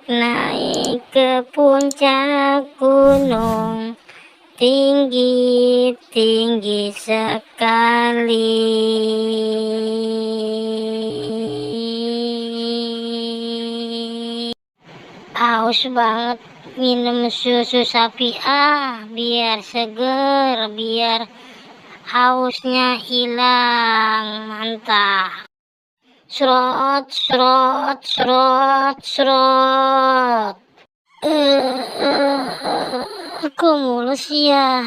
naik ke puncak gunung, tinggi sekali. Haus banget minum susu sapi biar seger, biar hausnya hilang. Mantap. Srot srot srot srot. Aku mulus ya.